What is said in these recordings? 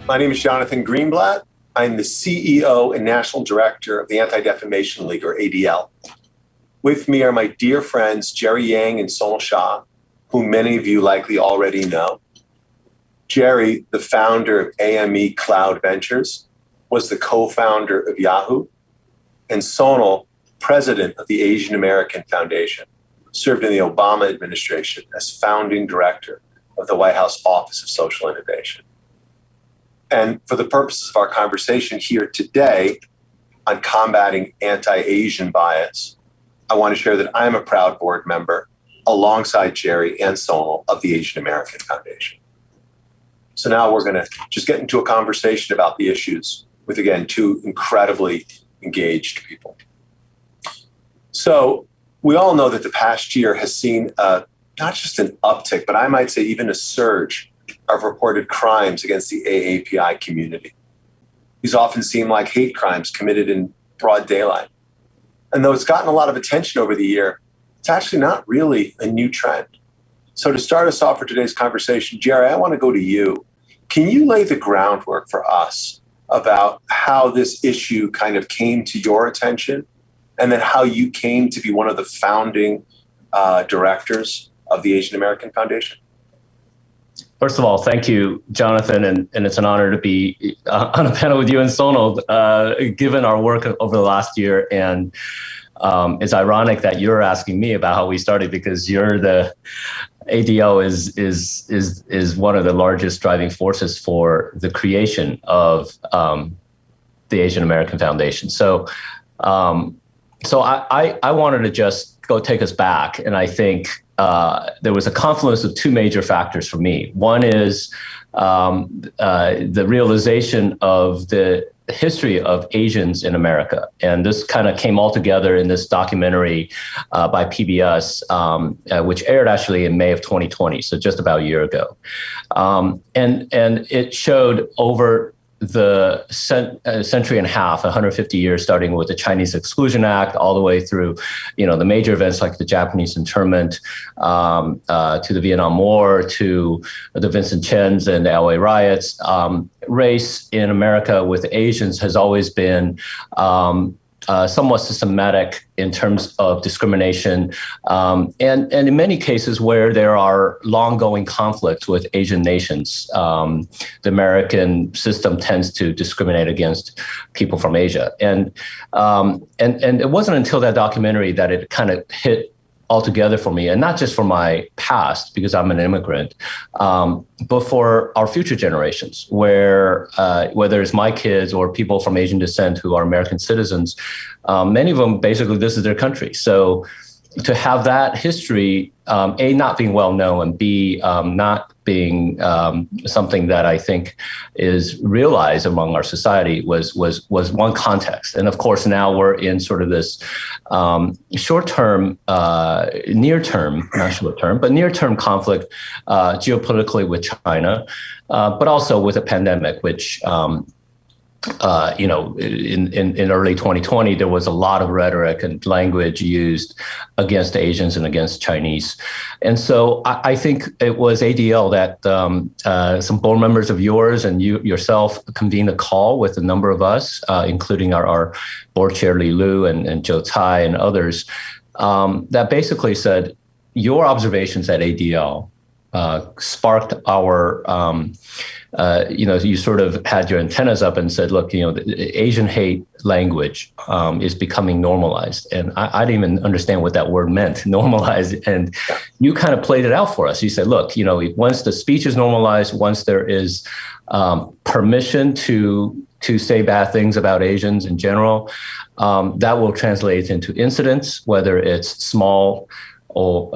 My name is Jonathan Greenblatt. I'm the CEO and National Director of the Anti-Defamation League, or ADL. With me are my dear friends, Jerry Yang and Sonal Shah, whom many of you likely already know. Jerry, the founder of AME Cloud Ventures, was the co-founder of Yahoo, and Sonal, president of the Asian American Foundation, served in the Obama administration as founding director of the White House Office of Social Innovation. And for the purposes of our conversation here today on combating anti-Asian bias, I want to share that I'm a proud board member alongside Jerry and Sonal of the Asian American Foundation. So now we're going to just get into a conversation about the issues with, again, two incredibly engaged people. So we all know that the past year has seen not just an uptick, but I might say even a surge of reported crimes against the AAPI community. These often seem like hate crimes committed in broad daylight. And though it's gotten a lot of attention over the year, it's actually not really a new trend. So to start us off for today's conversation, Jerry, I want to go to you. Can you lay the groundwork for us about how this issue kind of came to your attention, and then how you came to be one of the founding directors of the Asian American Foundation? First of all, thank you, Jonathan, and it's an honor to be on a panel with you and Sonal, given our work over the last year. And it's ironic that you're asking me about how we started, because you're the ADL is one of the largest driving forces for the creation of the Asian American Foundation. So I wanted to just go take us back, and I think there was a confluence of two major factors for me. One is the realization of the history of Asians in America. And this kind of came all together in this documentary by PBS, which aired actually in May of 2020, so just about a year ago. And it showed over the century and a half, 150 years, starting with the Chinese Exclusion Act, all the way through, the major events like the Japanese internment, to the Vietnam War, to the Vincent Chen's and the LA riots. Race in America with Asians has always been somewhat systematic in terms of discrimination, and in many cases where there are long-going conflicts with Asian nations, the American system tends to discriminate against people from Asia. And it wasn't until that documentary that it kind of hit altogether for me, and not just for my past, because I'm an immigrant, but for our future generations, where whether it's my kids or people from Asian descent who are American citizens, many of them, basically, this is their country. So to have that history, A, not being well known, and B, not being something that I think is realized among our society was one context. And of course, now we're in sort of this short-term, near-term, not short-term, but near-term conflict geopolitically with China, but also with a pandemic, which in early 2020, there was a lot of rhetoric and language used against Asians and against Chinese. And so I think it was ADL that some board members of yours and you yourself convened a call with a number of us, including our board chair, Li Lu, and Joe Tai and others, that basically said, your observations at ADL sparked our you sort of had your antennas up and said, look, the Asian hate language is becoming normalized. And I didn't even understand what that word meant, normalized. And you kind of played it out for us. You said, look, once the speech is normalized, once there is permission to say bad things about Asians in general, that will translate into incidents, whether it's small or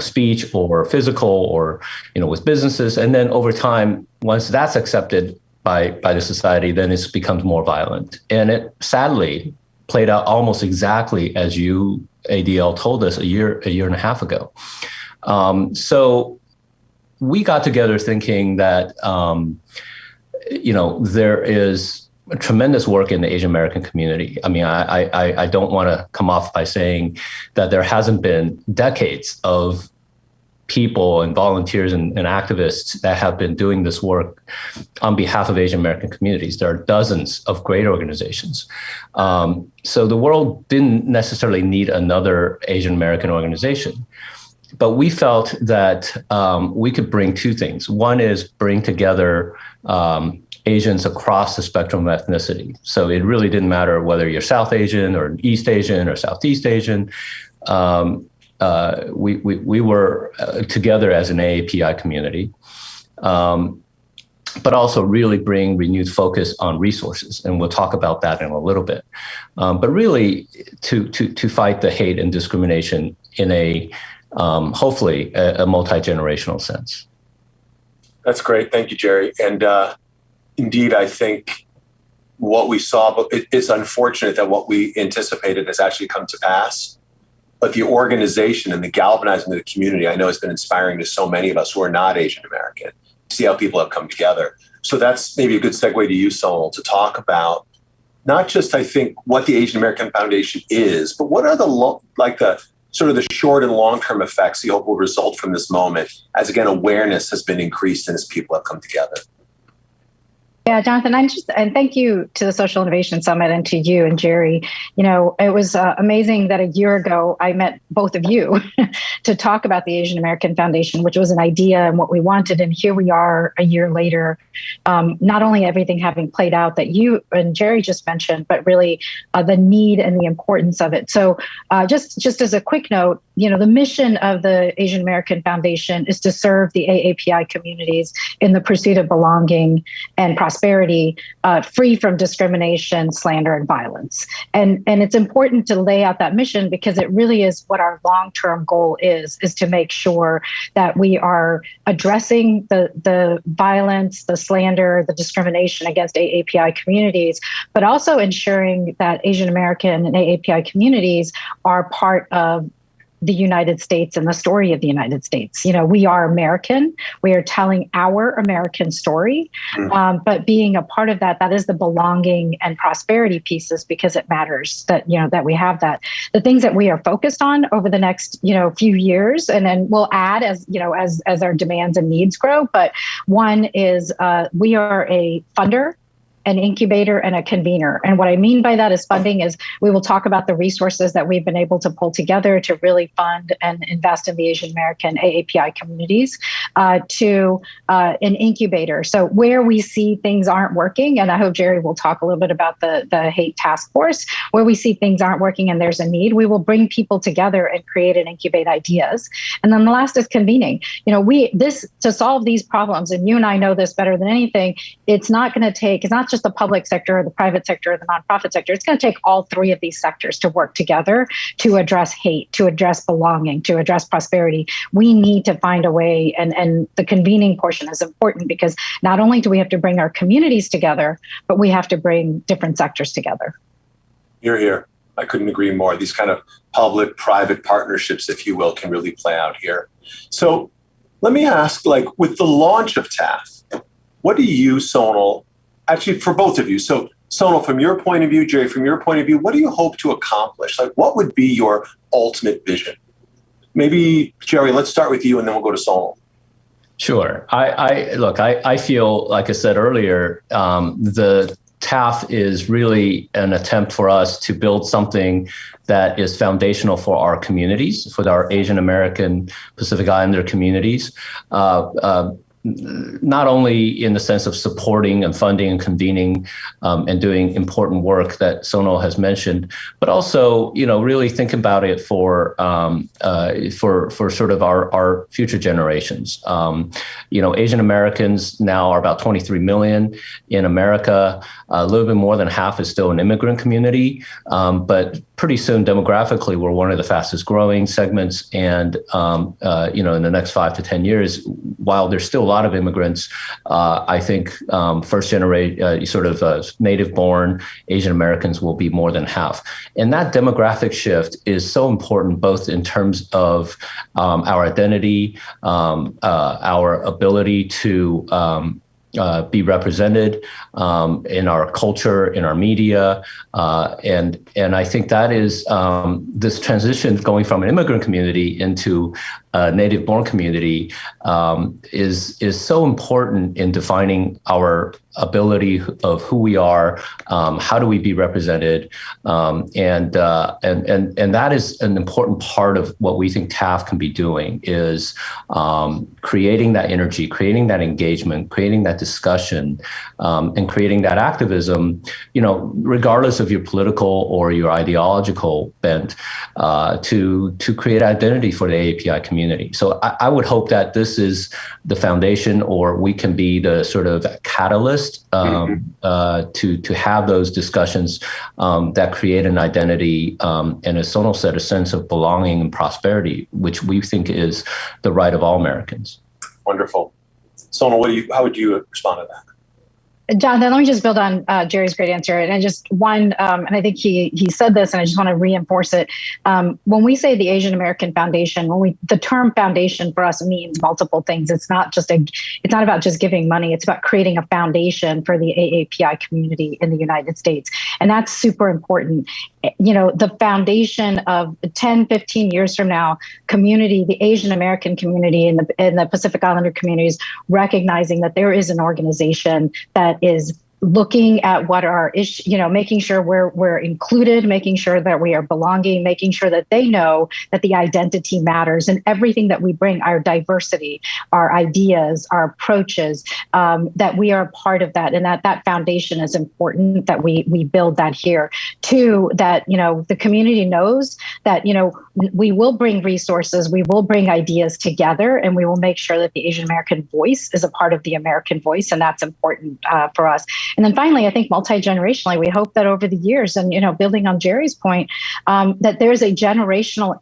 speech or physical or with businesses, and then over time, once that's accepted by the society, then it becomes more violent. And it sadly played out almost exactly as you, ADL, told us a year and a half ago. So we got together thinking that there is tremendous work in the Asian American community. I mean, I don't want to come off by saying that there hasn't been decades of people and volunteers and activists that have been doing this work on behalf of Asian American communities. There are dozens of great organizations. So the world didn't necessarily need another Asian American organization. But we felt that we could bring two things. One is bring together Asians across the spectrum of ethnicity. So it really didn't matter whether you're South Asian or East Asian or Southeast Asian. We were together as an AAPI community, but also really bring renewed focus on resources. And we'll talk about that in a little bit. But really to fight the hate and discrimination in a hopefully a multi-generational sense. That's great. Thank you, Jerry. And indeed, I think what we saw, but it's unfortunate that what we anticipated has actually come to pass. But the organization and the galvanizing of the community, I know, has been inspiring to so many of us who are not Asian American. See how people have come together. So that's maybe a good segue to you, Sonal, to talk about not just, I think, what the Asian American Foundation is, but what are the sort of the short and long-term effects you hope will result from this moment as, again, awareness has been increased and as people have come together. Yeah, Jonathan, and thank you to the Social Innovation Summit and to you and Jerry. You know, it was amazing that a year ago I met both of you to talk about the Asian American Foundation, which was an idea and what we wanted. And here we are a year later, not only everything having played out that you and Jerry just mentioned, but really the need and the importance of it. So just as a quick note, you know, the mission of the Asian American Foundation is to serve the AAPI communities in the pursuit of belonging and prosperity, free from discrimination, slander, and violence. And it's important to lay out that mission because it really is what our long-term goal is to make sure that we are addressing the violence, the slander, the discrimination against AAPI communities, but also ensuring that Asian American and AAPI communities are part of the United States and the story of the United States. You know, we are American. We are telling our American story, but being a part of that is the belonging and prosperity pieces because it matters that, you know, that we have that. The things that we are focused on over the next, you know, few years, and then we'll add as, you know, as our demands and needs grow. But one is we are a funder, an incubator, and a convener. And what I mean by that is funding is we will talk about the resources that we've been able to pull together to really fund and invest in the Asian American AAPI communities, to an incubator. So where we see things aren't working, and I hope Jerry will talk a little bit about the hate task force, where we see things aren't working and there's a need, we will bring people together and create and incubate ideas. And then the last is convening. You know, to solve these problems, and you and I know this better than anything, it's not just the public sector or the private sector or the nonprofit sector. It's going to take all three of these sectors to work together to address hate, to address belonging, to address prosperity. We need to find a way, and the convening portion is important because not only do we have to bring our communities together, but we have to bring different sectors together. You're here. I couldn't agree more. These kind of public-private partnerships, if you will, can really play out here. So let me ask, like, with the launch of TAF, what do you, Sonal, actually, for both of you. So, Sonal, from your point of view, Jerry, from your point of view, what do you hope to accomplish? Like, what would be your ultimate vision? Maybe, Jerry, let's start with you, and then we'll go to Sonal. Sure. I feel, like I said earlier, the TAF is really an attempt for us to build something that is foundational for our communities, for our Asian American Pacific Islander communities. Not only in the sense of supporting and funding and convening and doing important work that Sonal has mentioned, but also, you know, really think about it for sort of our future generations. You know, Asian Americans now are about 23 million in America. A little bit more than half is still an immigrant community, but pretty soon demographically we're one of the fastest growing segments. And you know, in the next 5 to 10 years, while there's still a lot of immigrants, I think first generation native born Asian Americans will be more than half. And that demographic shift is so important, both in terms of our identity, our ability to be represented in our culture, in our media, and I think that is this transition going from an immigrant community into a native-born community is so important in defining our ability of who we are, how do we be represented, and that is an important part of what we think TAF can be doing is creating that energy, creating that engagement, creating that discussion, and creating that activism, regardless of your political or your ideological bent, to create identity for the AAPI community. So I would hope that this is the foundation, or we can be the sort of catalyst to have those discussions that create an identity, and as Sonal said, a sense of belonging and prosperity, which we think is the right of all Americans. Wonderful. Sonal, how would you respond to that? Jonathan, let me just build on Jerry's great answer. And I just and I think he said this, and I just want to reinforce it. When we say the Asian American Foundation, the term foundation for us means multiple things. It's not about just giving money. It's about creating a foundation for the AAPI community in the United States. And that's super important. The foundation of 10, 15 years from now, the Asian American community and the Pacific Islander communities, recognizing that there is an organization that is looking at what our issues, making sure we're included, making sure that we are belonging, making sure that they know that the identity matters and everything that we bring, our diversity, our ideas, our approaches, that we are a part of that, and that foundation is important, that we build that here. Two, that the community knows that we will bring resources, we will bring ideas together, and we will make sure that the Asian American voice is a part of the American voice, and that's important for us. And then finally, I think multi-generationally, we hope that over the years, and building on Jerry's point, that there's a generational,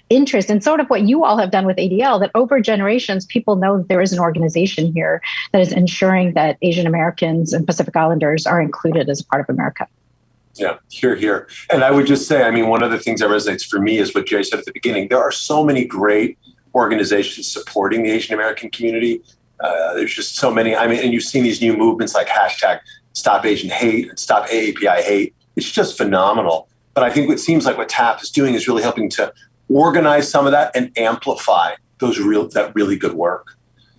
interest in sort of what you all have done with ADL, that over generations, people know that there is an organization here that is ensuring that Asian Americans and Pacific Islanders are included as a part of America. Yeah, here. And I would just say, one of the things that resonates for me is what Jerry said at the beginning. There are so many great organizations supporting the Asian American community. There's just so many. And you've seen these new movements like hashtag Stop Asian Hate and Stop AAPI Hate. It's just phenomenal. But I think what seems like what TAP is doing is really helping to organize some of that and amplify that really good work.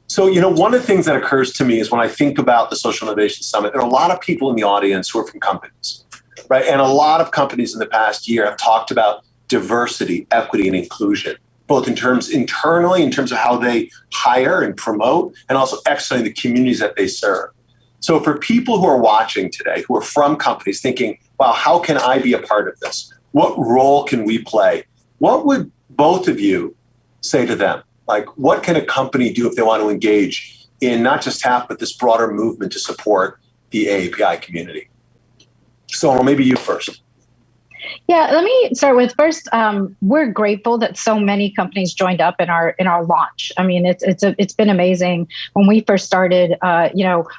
So, one of the things that occurs to me is when I think about the Social Innovation Summit, there are a lot of people in the audience who are from companies, right? And a lot of companies in the past year have talked about diversity, equity, and inclusion, both internally in terms of how they hire and promote, and also externally the communities that they serve. So for people who are watching today, who are from companies thinking, wow, how can I be a part of this? What role can we play? What would both of you say to them? Like, what can a company do if they want to engage in not just TAP, but this broader movement to support the AAPI community? So maybe you first. Yeah, let me start with first. We're grateful that so many companies joined up in our launch. It's been amazing. When we first started,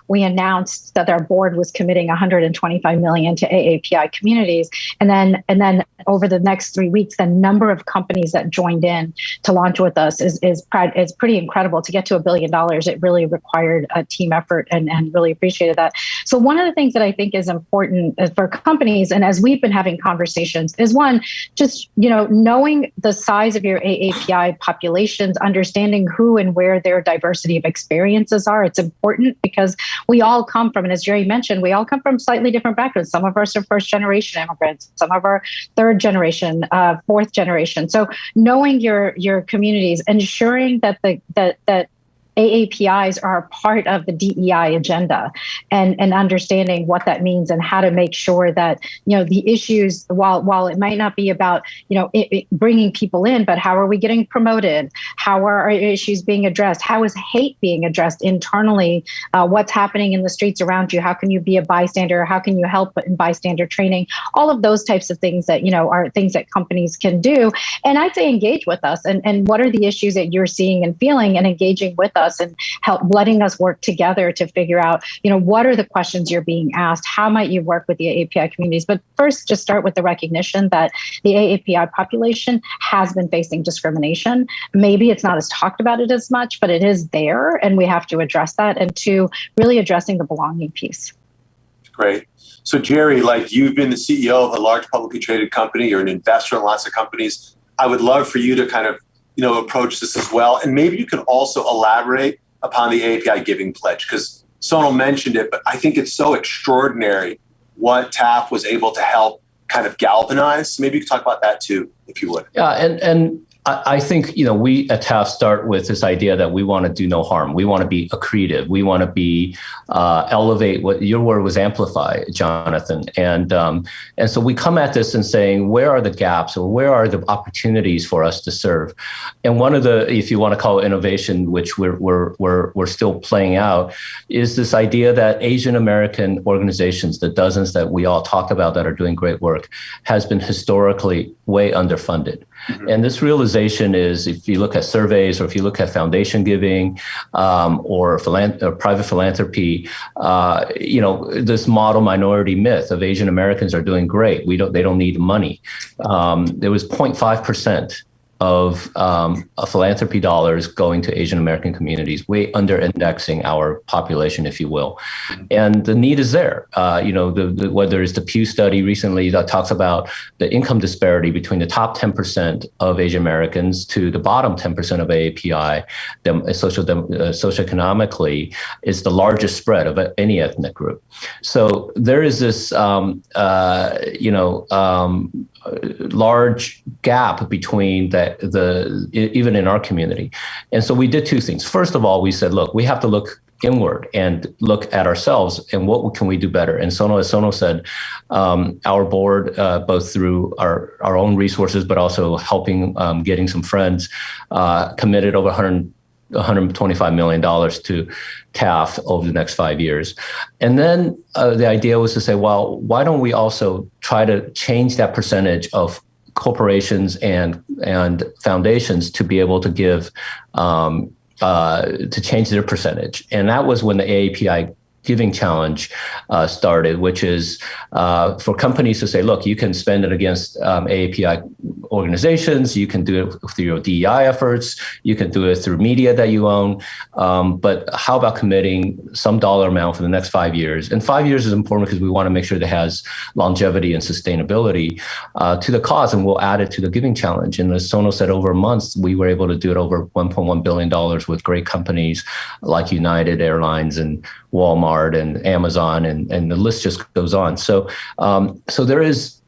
we announced that our board was committing $125 million to AAPI communities, and then over the next 3 weeks, the number of companies that joined in to launch with us is pretty incredible. To get to $1 billion, it really required a team effort, and really appreciated that. So one of the things that I think is important for companies, and as we've been having conversations, is one, just knowing the size of your AAPI populations, understanding who and where their diversity of experiences are. It's important because we all come from, and as Jerry mentioned, we all come from slightly different backgrounds. Some of us are first generation immigrants, some of our third generation, fourth generation. So knowing your communities, ensuring that that AAPIs are a part of the DEI agenda, and understanding what that means and how to make sure that, the issues, while it might not be about, bringing people in, but how are we getting promoted? How are our issues being addressed? How is hate being addressed internally? What's happening in the streets around you? How can you be a bystander? How can you help in bystander training? All of those types of things that, are things that companies can do. And I'd say engage with us, and what are the issues that you're seeing and feeling, and engaging with us us and letting us work together to figure out, what are the questions you're being asked? How might you work with the AAPI communities? But first, just start with the recognition that the AAPI population has been facing discrimination. Maybe it's not as talked about it as much, but it is there, and we have to address that. And two, really addressing the belonging piece. Great. So Jerry, like you've been the CEO of a large publicly traded company, you're an investor in lots of companies. I would love for you to kind of, approach this as well. And maybe you can also elaborate upon the AAPI Giving Pledge, because Sonal mentioned it, but I think it's so extraordinary what TAF was able to help kind of galvanize. Maybe you could talk about that too, if you would. Yeah, and I think, we at TAF start with this idea that we want to do no harm. We want to be accretive. We want to be elevate. What your word was, amplify, Jonathan. And so we come at this and saying, where are the gaps or where are the opportunities for us to serve? And one of the, if you want to call it innovation, which we're still playing out, is this idea that Asian American organizations, the dozens that we all talk about that are doing great work, has been historically way underfunded. Mm-hmm. And this realization is, if you look at surveys or if you look at foundation giving or private philanthropy, this model minority myth of Asian Americans are doing great. They don't need money. There was 0.5% of philanthropy dollars going to Asian American communities, way under indexing our population, if you will. And the need is there. Whether it's the Pew study recently that talks about the income disparity between the top 10% of Asian Americans to the bottom 10% of AAPI, socioeconomically, is the largest spread of any ethnic group. So there is this, large gap between even in our community. And so we did two things. First of all, we said, look, we have to look inward and look at ourselves and what can we do better. And as Sonal said, our board, both through our own resources, but also helping getting some friends, committed over $125 million to TAF over the next 5 years. And then the idea was to say, well, why don't we also try to change that percentage of corporations and foundations to be able to give, to change their percentage. And that was when the AAPI Giving Challenge started, which is for companies to say, look, you can spend it against AAPI organizations, you can do it through your DEI efforts, you can do it through media that you own, but how about committing some dollar amount for the next 5 years? And 5 years is important because we want to make sure that it has longevity and sustainability to the cause, and we'll add it to the Giving Challenge. And as Sonal said, over a month, we were able to do it over $1.1 billion with great companies like United Airlines and Walmart and Amazon, and the list just goes on. So there is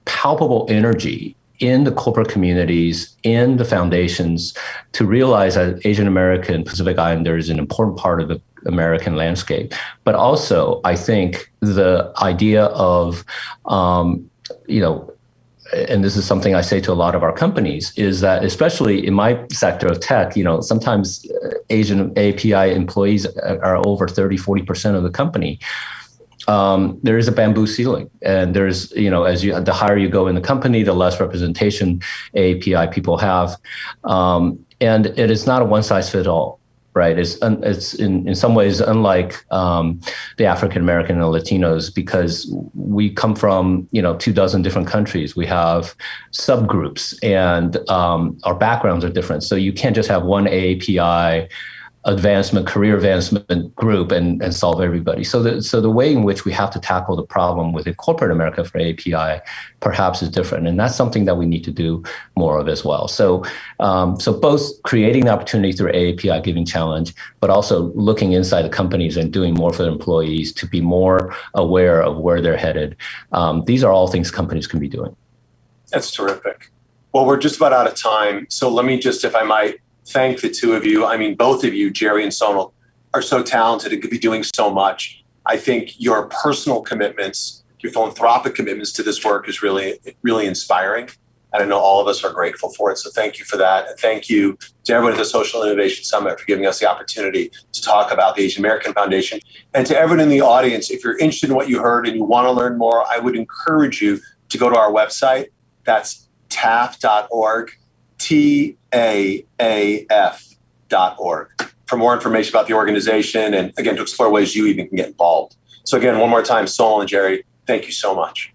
palpable energy in the corporate communities, in the foundations, to realize that Asian American Pacific Islander is an important part of the American landscape. But also, I think the idea of, and this is something I say to a lot of our companies, is that especially in my sector of tech, sometimes Asian API employees are over 30-40% of the company. There is a bamboo ceiling, and there's, the higher you go in the company, the less representation API people have. And it is not a one size fits all. Right. It's in some ways unlike the African American and Latinos, because we come from 24 different countries. We have subgroups, and our backgrounds are different. So you can't just have one AAPI career advancement group and solve everybody. So the way in which we have to tackle the problem within corporate America for API perhaps is different. And that's something that we need to do more of as well. So both creating the opportunity through API Giving Challenge, but also looking inside the companies and doing more for their employees to be more aware of where they're headed. These are all things companies can be doing. That's terrific. Well, we're just about out of time. So let me just, if I might, thank the two of you. I mean, both of you, Jerry and Sonal, are so talented and could be doing so much. I think your personal commitments, your philanthropic commitments to this work is really, really inspiring. And I know all of us are grateful for it. So thank you for that. And thank you to everyone at the Social Innovation Summit for giving us the opportunity to talk about the Asian American Foundation. And to everyone in the audience, if you're interested in what you heard and you want to learn more, I would encourage you to go to our website. That's TAF.org. TAAF.org, for for more information about the organization and, again, to explore ways you even can get involved. So again, one more time, Sonal and Jerry, thank you so much.